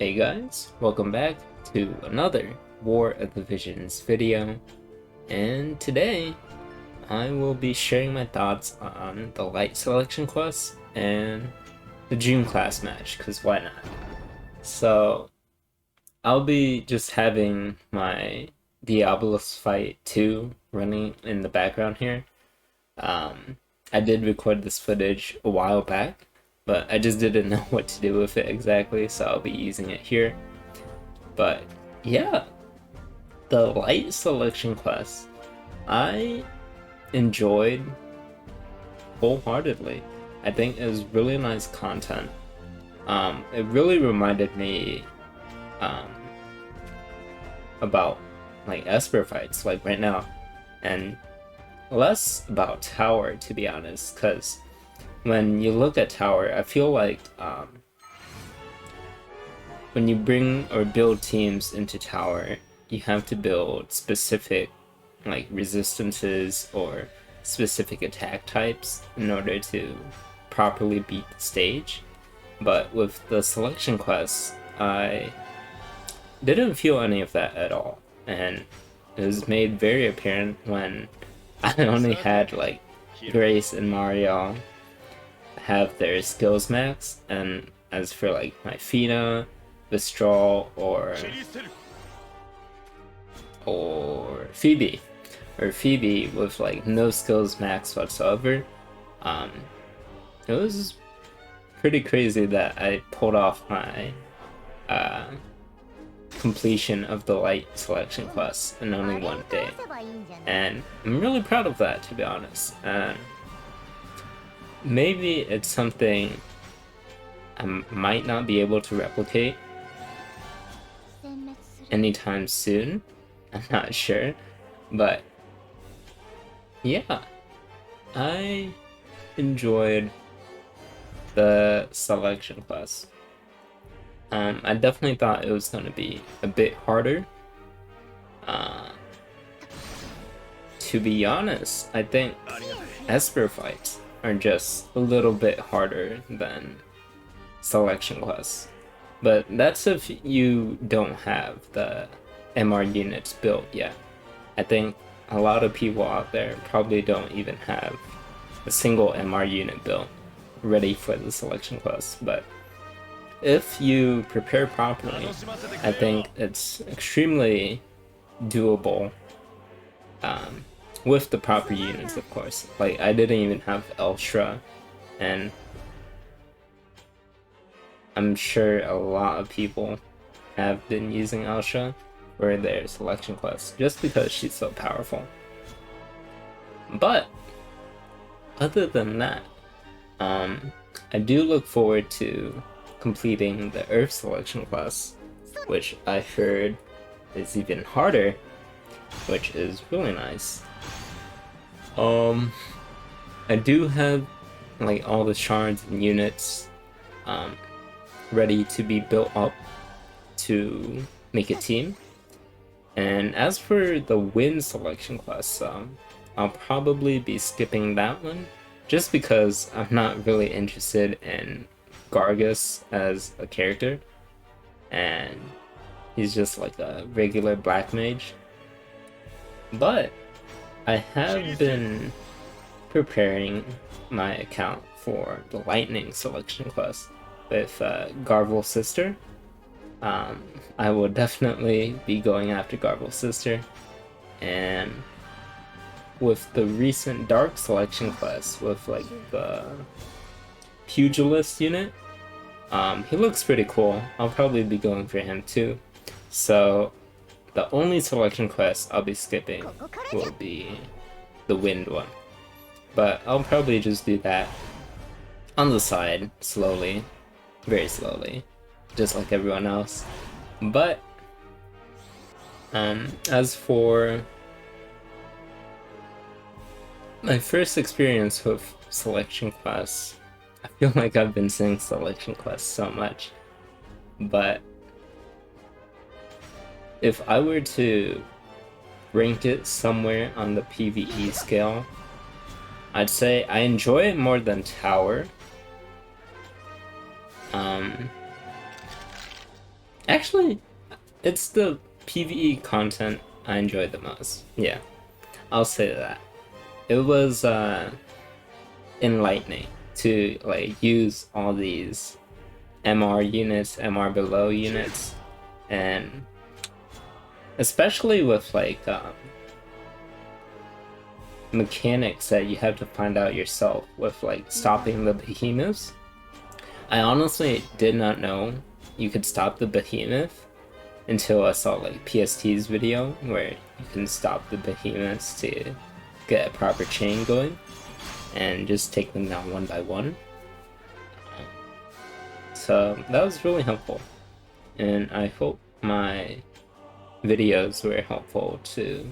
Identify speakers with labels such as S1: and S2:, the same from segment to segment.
S1: Hey guys, welcome back to another War of the Visions video, and today I will be sharing my thoughts on the light selection quest and the June class match, because why not? So I'll be just having my Diablos fight 2 running in the background here. I did record this footage a while back, but I just didn't know what to do with it exactly, so I'll be using it here. But yeah, the light selection quest I enjoyed wholeheartedly. I think it was really nice content. It really reminded me about like Esper fights like right now, and less about Tower, to be honest, because when you look at Tower, I feel like when you bring or build teams into Tower, you have to build specific like resistances or specific attack types in order to properly beat the stage. But with the selection quests, I didn't feel any of that at all, and it was made very apparent when I only had like Grace and Mario have their skills max, and as for like my Fina, Vistral, or Phoebe, with like no skills max whatsoever, it was pretty crazy that I pulled off my completion of the light selection quest in only one day, and I'm really proud of that, to be honest. And maybe it's something I might not be able to replicate anytime soon. I'm not sure, but yeah, I enjoyed the selection quest. I definitely thought it was going to be a bit harder. To be honest, I think Esper fights are just a little bit harder than selection quests. But that's if you don't have the MR units built yet. I think a lot of people out there probably don't even have a single MR unit built ready for the selection quest. But if you prepare properly, I think it's extremely doable with the proper units, of course. Like, I didn't even have Elstra, and I'm sure a lot of people have been using Elstra for their selection quests just because she's so powerful. But other than that, I do look forward to completing the Earth selection quest, which I heard is even harder, which is really nice. I do have like all the shards and units ready to be built up to make a team. And as for the Wind selection quest, I'll probably be skipping that one just because I'm not really interested in Gargus as a character, and he's just like a regular black mage. But I have been preparing my account for the Lightning selection quest with Garvel's sister. I will definitely be going after Garvel's sister, and with the recent Dark selection quest with like the Pugilist unit, he looks pretty cool. I'll probably be going for him too. So the only selection quest I'll be skipping will be the Wind one. But I'll probably just do that on the side, slowly, very slowly, just like everyone else. But as for my first experience with selection quests, I feel like I've been saying selection quests so much, but if I were to rank it somewhere on the PvE scale, I'd say I enjoy it more than Tower. Actually, it's the PvE content I enjoyed the most. Yeah, I'll say that. It was enlightening to like use all these MR units, MR below units, and especially with like mechanics that you have to find out yourself with like stopping the behemoths. I honestly did not know you could stop the behemoth until I saw like PST's video where you can stop the behemoths to get a proper chain going and just take them down one by one. So that was really helpful, and I hope my videos were helpful to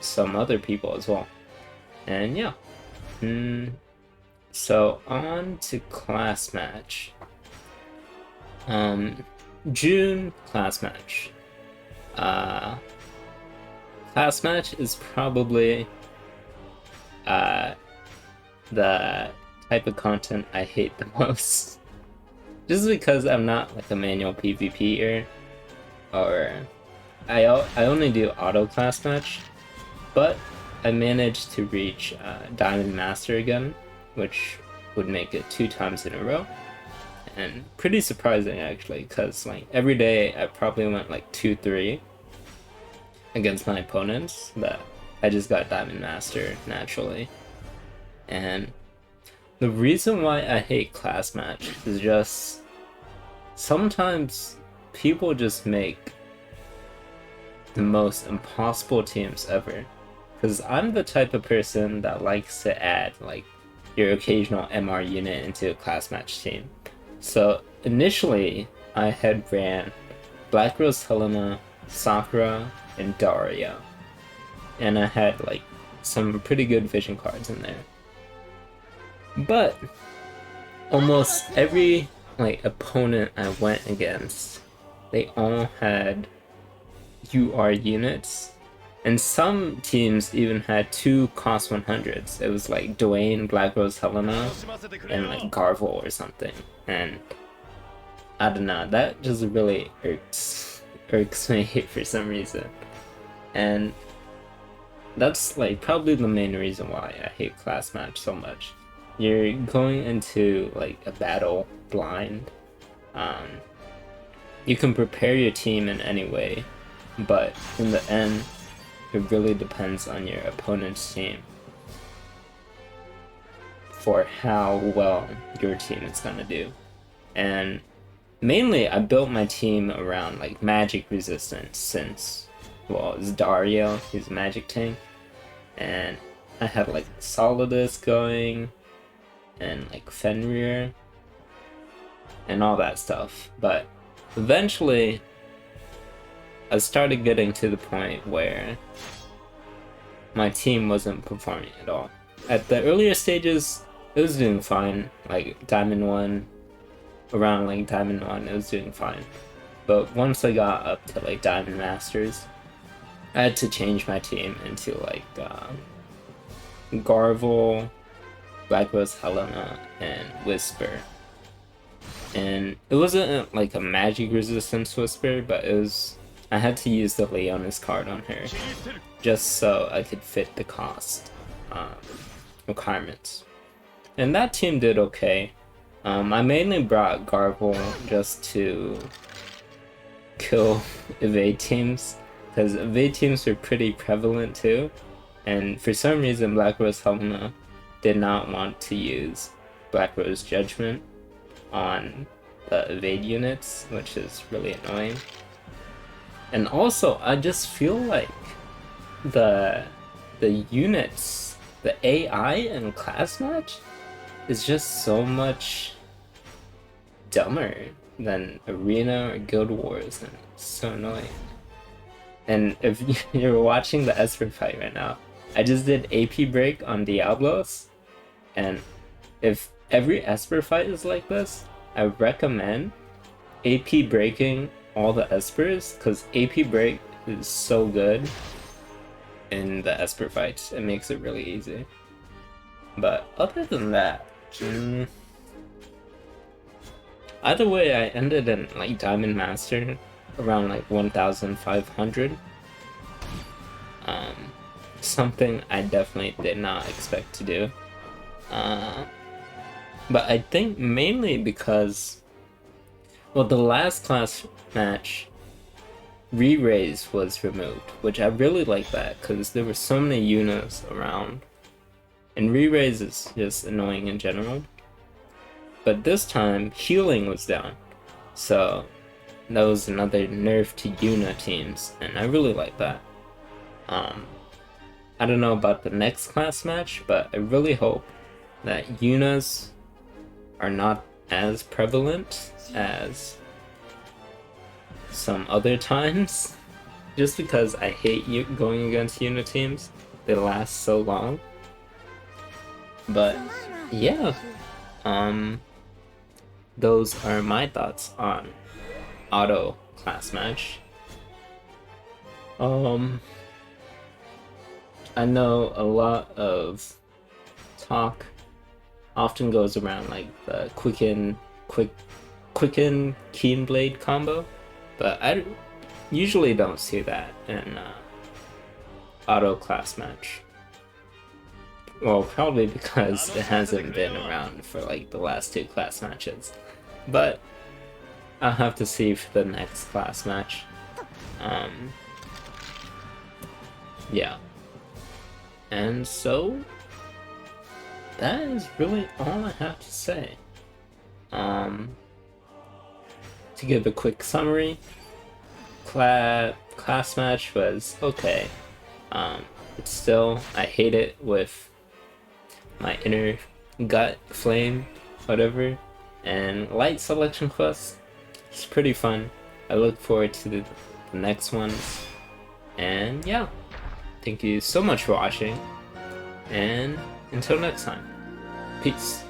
S1: some other people as well. And yeah, so on to class match. June class match. Class match is probably the type of content I hate the most. Just because I'm not like a manual PvPer, or I only do auto class match, but I managed to reach Diamond Master again, which would make it 2 times in a row. And pretty surprising actually, because like every day I probably went like 2-3 against my opponents, but I just got Diamond Master naturally. And the reason why I hate class match is just sometimes people just make the most impossible teams ever. Because I'm the type of person that likes to add like your occasional MR unit into a class match team. So initially I had ran Black Rose Helena, Sakura, and Daria. And I had like some pretty good vision cards in there. But almost every like opponent I went against, they all had UR units, and some teams even had 2 cost 100s. It was like Dwayne, Black Rose Helena, and like Garvel or something. And I don't know, that just really irks me for some reason. And that's like probably the main reason why I hate class match so much. You're going into like a battle blind. You can prepare your team in any way, but in the end, it really depends on your opponent's team for how well your team is gonna do. And mainly, I built my team around like magic resistance, since, well, it's Dario, he's a magic tank, and I had like Solidus going, and like Fenrir, and all that stuff. But eventually, I started getting to the point where my team wasn't performing at all. At the earlier stages, it was doing fine, like Diamond 1, around like Diamond 1, it was doing fine. But once I got up to like Diamond Masters, I had to change my team into like Garvel, Black Rose Helena, and Whisper. And it wasn't like a magic resistance Whisper, but it was, I had to use the Leonis card on her just so I could fit the cost requirements. And that team did okay. I mainly brought Garvel just to kill evade teams, because evade teams were pretty prevalent too. And for some reason, Black Rose Helena did not want to use Black Rose Judgment on the evade units, which is really annoying. And also, I just feel like the units, the AI in class match is just so much dumber than Arena or Guild Wars, and it's so annoying. And if you're watching the Esper fight right now, I just did AP break on Diablos, and if every Esper fight is like this, I recommend AP breaking all the Espers, because AP break is so good in the Esper fights. It makes it really easy. But other than that, Either way, I ended in like Diamond Master around like 1,500. Something I definitely did not expect to do. But I think mainly because, well, the last class match, re-raise was removed, which I really like that because there were so many Yunas around. And re-raise is just annoying in general. But this time, healing was down. So that was another nerf to Yuna teams, and I really like that. I don't know about the next class match, but I really hope that Yunas are not as prevalent as some other times. Just because I hate going against Yuna teams. They last so long. But yeah, those are my thoughts on auto class match. I know a lot of talk often goes around like the quicken keen blade combo, but I usually don't see that in auto class match. Well, probably because it hasn't been around for like the last 2 class matches, but I'll have to see for the next class match. Yeah. And so that is really all I have to say. To give a quick summary, class match was okay. It's still, I hate it with my inner gut flame, whatever. And light selection quest, it's pretty fun. I look forward to the next ones. And yeah, thank you so much for watching. And until next time, peace.